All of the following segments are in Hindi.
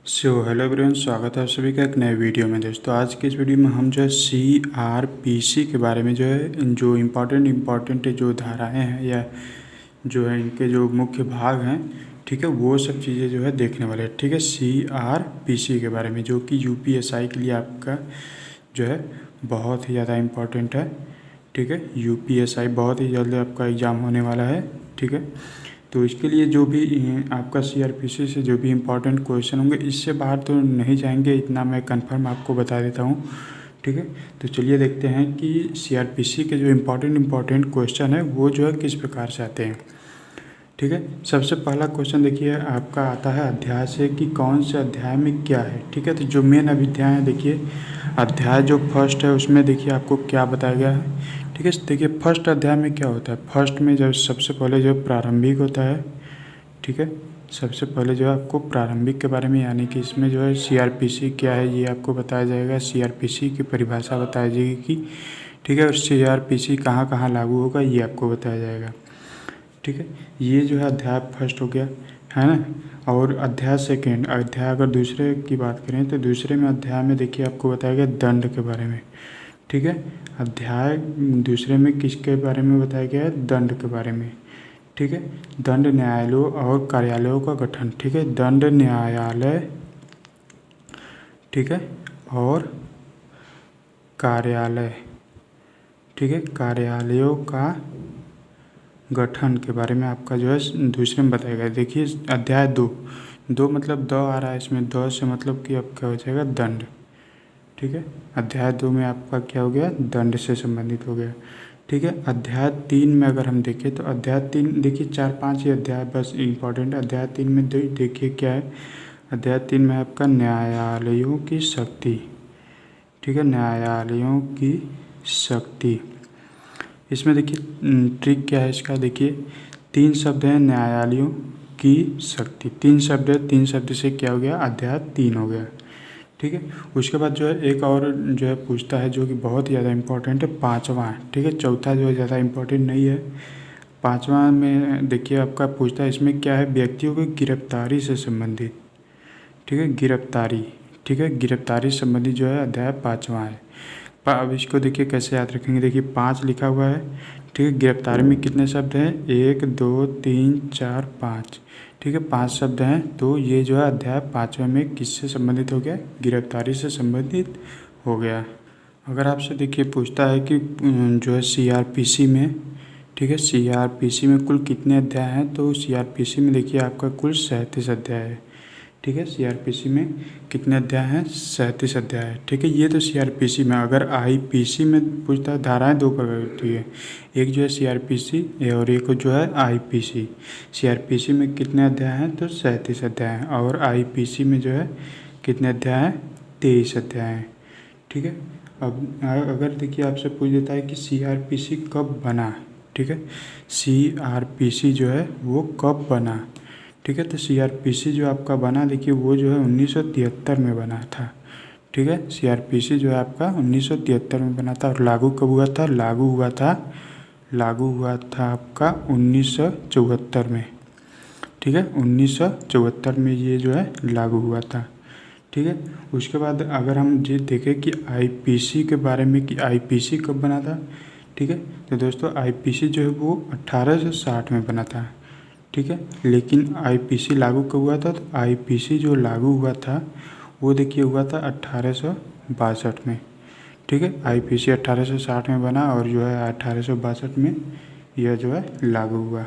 हेलो एवरीवन, स्वागत है आप सभी का एक नए वीडियो में। दोस्तों आज की इस वीडियो में हम जो है CRPC के बारे में जो है जो इम्पोर्टेंट जो धाराएं हैं या जो है इनके जो मुख्य भाग हैं, ठीक है, वो सब चीज़ें जो है देखने वाले हैं। ठीक है, CRPC के बारे में जो कि UPSI के लिए आपका जो है बहुत ही ज़्यादा इम्पोर्टेंट है। ठीक है, UPSI बहुत ही जल्द आपका एग्ज़ाम होने वाला है। ठीक है, तो इसके लिए जो भी आपका CRPC से जो भी इम्पोर्टेंट क्वेश्चन होंगे इससे बाहर तो नहीं जाएंगे, इतना मैं कंफर्म आपको बता देता हूँ। ठीक है, तो चलिए देखते हैं कि CRPC के जो इम्पोर्टेंट क्वेश्चन है वो जो है किस प्रकार से आते हैं। ठीक है, सबसे पहला क्वेश्चन देखिए आपका आता है अध्याय से कि कौन से अध्याय में क्या है। ठीक है, तो जो मेन अध्याय है देखिए, अध्याय जो फर्स्ट है उसमें देखिए आपको क्या बताया गया है। ठीक है, देखिए फर्स्ट अध्याय में क्या होता है। फर्स्ट में जब सबसे पहले जो प्रारंभिक होता है, ठीक है, सबसे पहले जो है आपको प्रारंभिक के बारे में, यानी कि इसमें जो है CRPC क्या है ये आपको बताया जाएगा। CRPC की परिभाषा बताई जाएगी कि ठीक है, और CRPC कहाँ कहाँ लागू होगा ये आपको बताया जाएगा। ठीक है, ये जो है अध्याय फर्स्ट हो गया, है ना। और अध्याय सेकेंड, अध्याय अगर दूसरे की बात करें तो दूसरे में अध्याय में देखिए आपको बताया गया दंड के बारे में। ठीक है, अध्याय दूसरे में किसके बारे में बताया गया है, दंड के बारे में। ठीक है, दंड न्यायालयों और कार्यालयों का गठन। ठीक है, दंड न्यायालय, ठीक है, और कार्यालय, ठीक है, कार्यालयों का गठन के बारे में आपका जो है दूसरे में बताया गया। देखिए अध्याय दो मतलब द आ रहा है इसमें, द से मतलब कि अब क्या हो जाएगा, दंड। ठीक है, अध्याय 2 में आपका क्या हो गया, दंड से संबंधित हो गया। ठीक है, अध्याय 3 में अगर हम देखें तो अध्याय 3 देखिए 4-5 ही अध्याय बस इम्पोर्टेंट। अध्याय 3 में देखिए क्या है, अध्याय 3 में आपका न्यायालयों की शक्ति। ठीक है, न्यायालयों की शक्ति, इसमें देखिए ट्रिक क्या है इसका। देखिए 3 शब्द हैं, न्यायालयों की शक्ति, 3 शब्द है, 3 शब्द से क्या हो गया, अध्याय 3 हो गया। ठीक है, उसके बाद जो है एक और जो है पूछता है जो कि बहुत ज़्यादा इम्पोर्टेंट है, पाँचवा। ठीक है, चौथा जो है ज़्यादा इम्पोर्टेंट नहीं है। पाँचवा में देखिए आपका पूछता है इसमें क्या है, व्यक्तियों की गिरफ्तारी से संबंधित। ठीक है, गिरफ्तारी, ठीक है, गिरफ्तारी से संबंधित जो है अध्याय 5वां है। अब इसको देखिए कैसे याद रखेंगे। देखिए 5 लिखा हुआ है। ठीक है, गिरफ्तारी में कितने शब्द हैं, 1 2 3 4 5। ठीक है, 5 शब्द हैं। तो ये जो है अध्याय 5वें में किससे संबंधित हो गया, गिरफ्तारी से संबंधित हो गया। अगर आपसे देखिए पूछता है कि जो है CRPC में, ठीक है, CRPC में कुल कितने अध्याय हैं, तो CRPC में देखिए आपका कुल 37 अध्याय है। ठीक है, CRPC में कितने अध्याय हैं, 37 अध्याय है। ठीक है, ये तो CRPC में। अगर IPC में पूछता है, धाराएं 2 प्रकार की होती है, एक जो है CRPC और एक जो है IPC। CRPC में कितने अध्याय हैं, तो 37 अध्याय हैं, और IPC में जो है कितने अध्याय हैं, 23 अध्याय हैं। ठीक है, अब अगर देखिए आपसे पूछ देता है कि CRPC कब बना। ठीक है, CRPC जो है वो कब बना। ठीक है, तो CRPC जो आपका बना देखिए वो जो है 1973 में बना था। ठीक है, CRPC जो है आपका 1973 में बना था। और लागू कब हुआ था, लागू हुआ था आपका 1974 में। ठीक है, 1974 में ये जो है लागू हुआ था। ठीक है, उसके बाद अगर हम ये देखें कि IPC के बारे में कि IPC कब बना था। ठीक है, तो दोस्तों IPC जो है वो 1860 में बना था। ठीक है, लेकिन IPC लागू कब हुआ था, तो IPC जो लागू हुआ था वो देखिए हुआ था 1862 में। ठीक है, IPC 1860 में बना और जो है 1862 में यह जो है लागू हुआ।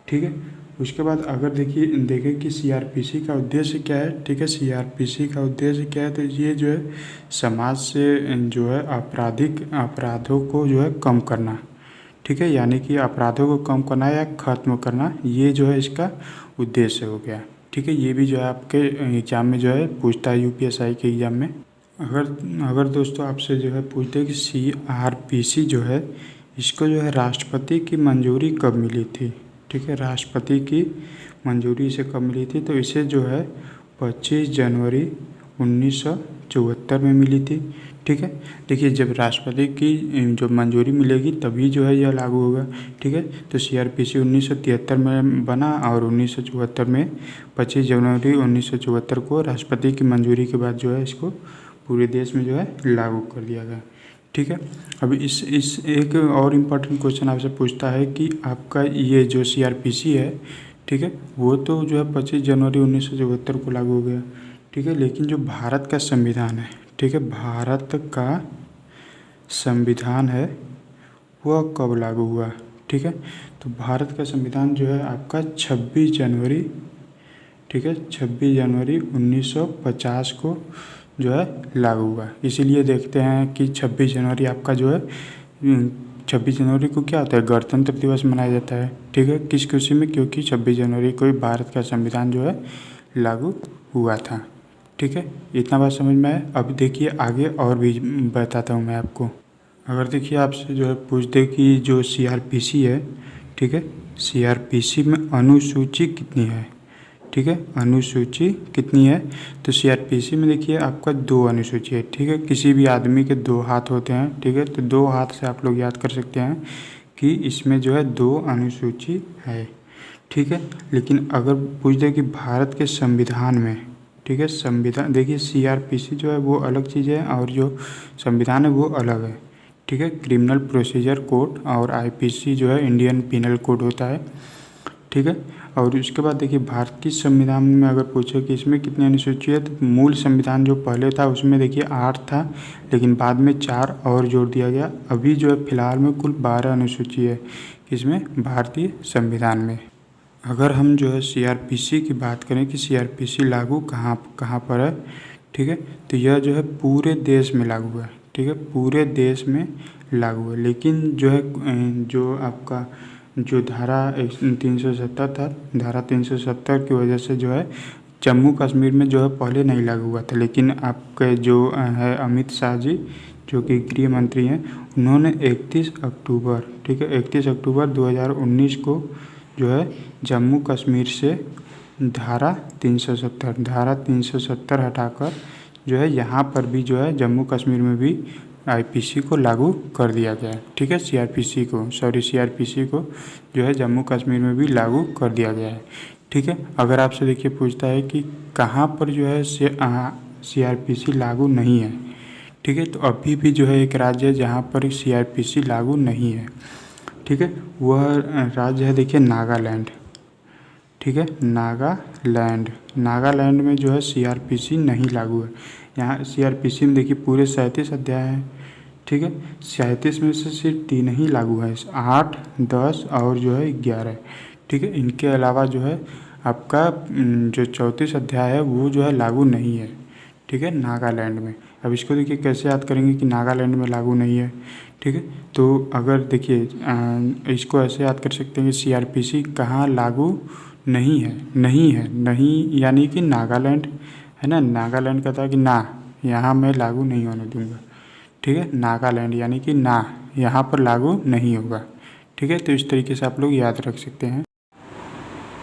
ठीक है, उसके बाद अगर देखिए देखें कि CRPC का उद्देश्य क्या है। ठीक है, CRPC का उद्देश्य क्या है, तो ये जो है समाज से जो है अपराधों को जो है कम करना। ठीक है, यानी कि अपराधों को कम करना या ख़त्म करना, ये जो है इसका उद्देश्य हो गया। ठीक है, ये भी जो है आपके एग्ज़ाम में जो है पूछता है, UPSI के एग्ज़ाम में। अगर दोस्तों आपसे जो है पूछते हैं कि CRPC जो है इसको जो है राष्ट्रपति की मंजूरी कब मिली थी। ठीक है, राष्ट्रपति की मंजूरी इसे कब मिली थी, तो इसे जो है 25 जनवरी 1974 में मिली थी। ठीक है। देखिए जब राष्ट्रपति की जो मंजूरी मिलेगी तभी जो है यह लागू होगा। ठीक है। तो CRPC 1973 में बना और 1974 में 25 जनवरी 1974 को राष्ट्रपति की मंजूरी के बाद जो है इसको पूरे देश में जो है लागू कर दिया गया। ठीक है। अब इस एक और इम्पॉर्टेंट क्वेश्चन आपसे पूछता है कि आपका ये जो CRPC है, ठीक है, वो तो जो है 25 जनवरी 1974 को लागू हो गया। ठीक है। लेकिन जो भारत का संविधान है, ठीक है, भारत का संविधान है वह कब लागू हुआ? ठीक है। तो भारत का संविधान जो है आपका 26 जनवरी, ठीक है, 26 जनवरी 1950 को जो है लागू हुआ। इसीलिए देखते हैं कि 26 जनवरी आपका जो है 26 जनवरी को क्या होता है, गणतंत्र दिवस मनाया जाता है। ठीक है। किस खुशी में? क्योंकि 26 जनवरी को ही भारत का संविधान जो है लागू हुआ था। ठीक है। इतना बात समझ में आया। अब देखिए आगे और भी बताता हूँ मैं आपको। अगर देखिए आपसे जो है पूछ दे कि जो CRPC है, ठीक है, CRPC में अनुसूची कितनी है? ठीक है, अनुसूची कितनी है? तो CRPC में देखिए आपका 2 अनुसूची है। ठीक है। किसी भी आदमी के 2 हाथ होते हैं। ठीक है। तो 2 हाथ से आप लोग याद कर सकते हैं कि इसमें जो है 2 अनुसूची है। ठीक है। लेकिन अगर पूछ दे कि भारत के संविधान में, ठीक है, संविधान देखिए CRPC जो है वो अलग चीज़ है और जो संविधान है वो अलग है। ठीक है। क्रिमिनल प्रोसीजर कोड और IPC जो है इंडियन पिनल कोड होता है। ठीक है। और उसके बाद देखिए भारत की संविधान में अगर पूछे कि इसमें कितनी अनुसूची है, तो मूल संविधान जो पहले था उसमें देखिए 8 था, लेकिन बाद में 4 और जोड़ दिया गया। अभी जो है फिलहाल में कुल 12 अनुसूची है इसमें भारतीय संविधान में। अगर हम जो है CRPC की बात करें कि CRPC लागू कहाँ कहाँ पर है, ठीक है, तो यह जो है पूरे देश में लागू है। ठीक है। पूरे देश में लागू है। लेकिन जो है जो आपका जो धारा 370 था, धारा 370 की वजह से जो है जम्मू कश्मीर में जो है पहले नहीं लागू हुआ था। लेकिन आपके जो है अमित शाह जी जो कि गृह मंत्री हैं, उन्होंने 31 अक्टूबर, ठीक है, 31 अक्टूबर 2019 को जो है जम्मू कश्मीर से धारा 370 हटाकर जो है यहाँ पर भी जो है जम्मू कश्मीर में भी IPC को लागू कर दिया गया है। ठीक है। CRPC को जो है जम्मू कश्मीर में भी लागू कर दिया गया है। ठीक है। अगर आपसे देखिए पूछता है कि कहाँ पर जो है CRPC लागू नहीं है, ठीक है, तो अभी भी जो है एक राज्य है जहाँ पर CRPC लागू नहीं है। ठीक है। वह राज्य है देखिए नागालैंड। ठीक है। नागालैंड में जो है CRPC नहीं लागू है। यहाँ CRPC में देखिए पूरे 37 अध्याय हैं। ठीक है। 37 में से सिर्फ 3 ही लागू है, 8, 10 और जो है 11। ठीक है। इनके अलावा जो है आपका जो 34 अध्याय है वो जो है लागू नहीं है। ठीक है। नागालैंड में। अब इसको देखिए कैसे याद करेंगे कि नागालैंड में लागू नहीं है। ठीक है। तो अगर देखिए इसको ऐसे याद कर सकते हैं कि CRPC कहाँ लागू नहीं है यानी कि नागालैंड है ना, नागालैंड कहता है कि ना यहाँ मैं लागू नहीं होने दूंगा। ठीक है। नागालैंड यानी कि ना यहाँ पर लागू नहीं होगा। ठीक है। तो इस तरीके से आप लोग याद रख सकते हैं।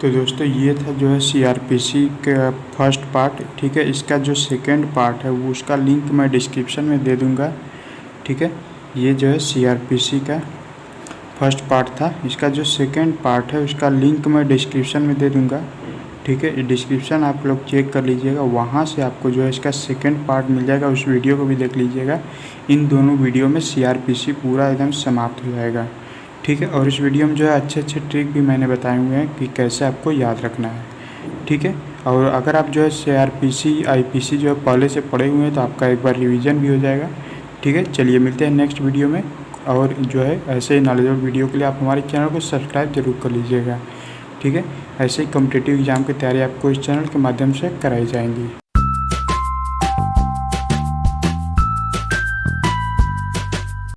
तो दोस्तों ये था जो है CRPC का फर्स्ट पार्ट। ठीक है। इसका जो सेकंड पार्ट है वो उसका लिंक मैं डिस्क्रिप्शन में दे दूंगा। ठीक है। ये जो है CRPC का फर्स्ट पार्ट था। इसका जो सेकंड पार्ट है उसका लिंक मैं डिस्क्रिप्शन में दे दूंगा। ठीक है। डिस्क्रिप्शन आप लोग चेक कर लीजिएगा, वहाँ से आपको जो है इसका सेकंड पार्ट मिल जाएगा। उस वीडियो को भी देख लीजिएगा। इन दोनों वीडियो में CRPC पूरा एकदम समाप्त हो जाएगा। ठीक है। और इस वीडियो में जो है अच्छे अच्छे ट्रिक भी मैंने बताए हुए हैं कि कैसे आपको याद रखना है। ठीक है। और अगर आप जो है CRPC IPC जो है पहले से पढ़े हुए हैं तो आपका एक बार रिवीजन भी हो जाएगा। ठीक है। चलिए मिलते हैं नेक्स्ट वीडियो में। और जो है ऐसे ही नॉलेजेबल वीडियो के लिए आप हमारे चैनल को सब्सक्राइब जरूर कर लीजिएगा। ठीक है। ऐसे ही कॉम्पिटिटिव एग्जाम की तैयारी आपको इस चैनल के माध्यम से कराई जाएंगी।